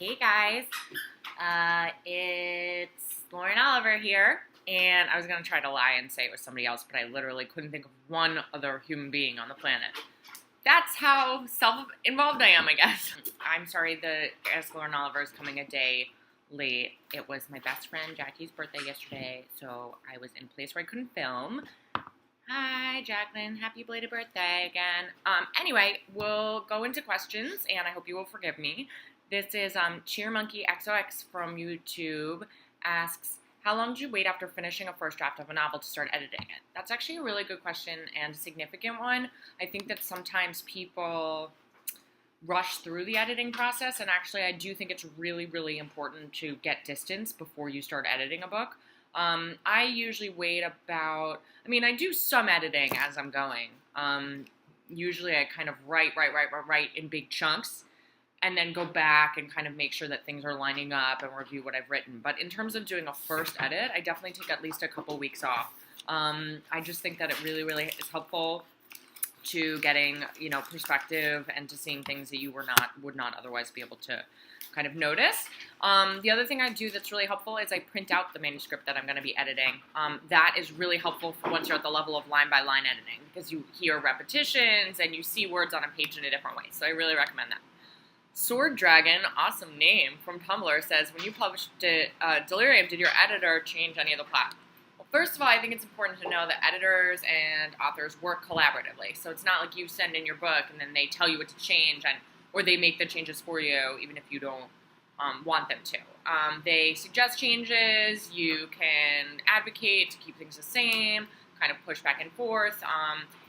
Hey guys, it's Lauren Oliver here, and I was gonna try to lie and say it was somebody else, but I literally couldn't think of one other human being on the planet. That's how self-involved I am, I guess. I'm sorry the Ask Lauren Oliver is coming a day late. It was my best friend Jackie's birthday yesterday, so I was in a place where I couldn't film. Hi, Jacqueline. Happy belated birthday again. Anyway, we'll go into questions, and I hope you will forgive me. This is Cheer Monkey XOX from YouTube asks, how long did you wait after finishing a first draft of a novel to start editing it? That's actually a really good question and a significant one. I think that sometimes people rush through the editing process, and actually I do think it's really, really important to get distance before you start editing a book. I usually wait I do some editing as I'm going. Usually I kind of write in big chunks and then go back and kind of make sure that things are lining up and review what I've written. But in terms of doing a first edit, I definitely take at least a couple weeks off. I just think that it really, really is helpful to getting, perspective and to seeing things that you would not otherwise be able to kind of notice. The other thing I do that's really helpful is I print out the manuscript that I'm going to be editing. That is really helpful for once you're at the level of line-by-line editing, because you hear repetitions and you see words on a page in a different way. So I really recommend that. Sword Dragon, awesome name, from Tumblr says, when you published Delirium, did your editor change any of the plot? Well, first of all, I think it's important to know that editors and authors work collaboratively. So it's not like you send in your book and then they tell you what to change, or they make the changes for you, even if you don't want them to. They suggest changes. You can advocate to keep things the same, kind of push back and forth,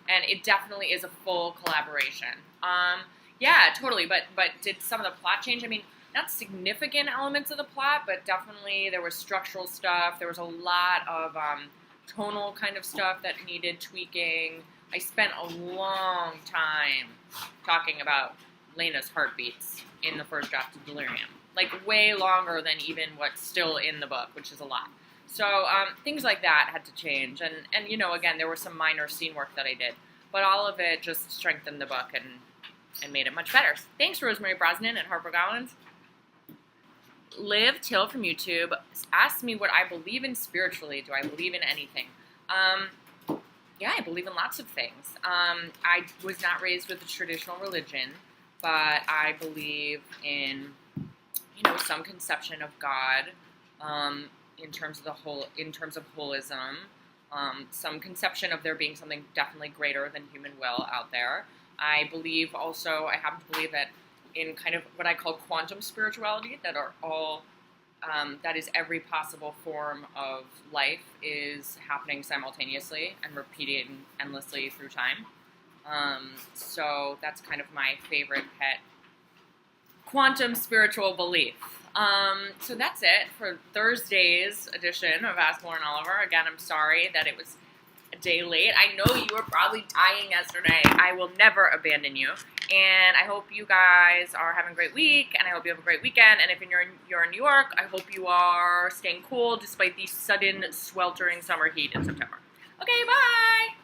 and it definitely is a full collaboration. Yeah, totally. But did some of the plot change? I mean, not significant elements of the plot, but definitely there was structural stuff. There was a lot of tonal kind of stuff that needed tweaking. I spent a long time talking about Lena's heartbeats in the first draft of Delirium. Like, way longer than even what's still in the book, which is a lot. So things like that had to change. And again, there was some minor scene work that I did. But all of it just strengthened the book and made it much better. Thanks, Rosemary Brosnan at HarperCollins. Liv Till from YouTube asked me what I believe in spiritually. Do I believe in anything? Yeah, I believe in lots of things. I was not raised with a traditional religion, but I believe in, some conception of God, in terms of holism, some conception of there being something definitely greater than human will out there. I happen to believe that in kind of what I call quantum spirituality, that is every possible form of life is happening simultaneously and repeating endlessly through time. So that's kind of my favorite pet quantum spiritual belief. So that's it for Thursday's edition of Ask Lauren Oliver. Again, I'm sorry that it was a day late. I know you were probably dying yesterday. I will never abandon you. And I hope you guys are having a great week, and I hope you have a great weekend. And if you're in New York, I hope you are staying cool despite the sudden sweltering summer heat in September. Okay, bye!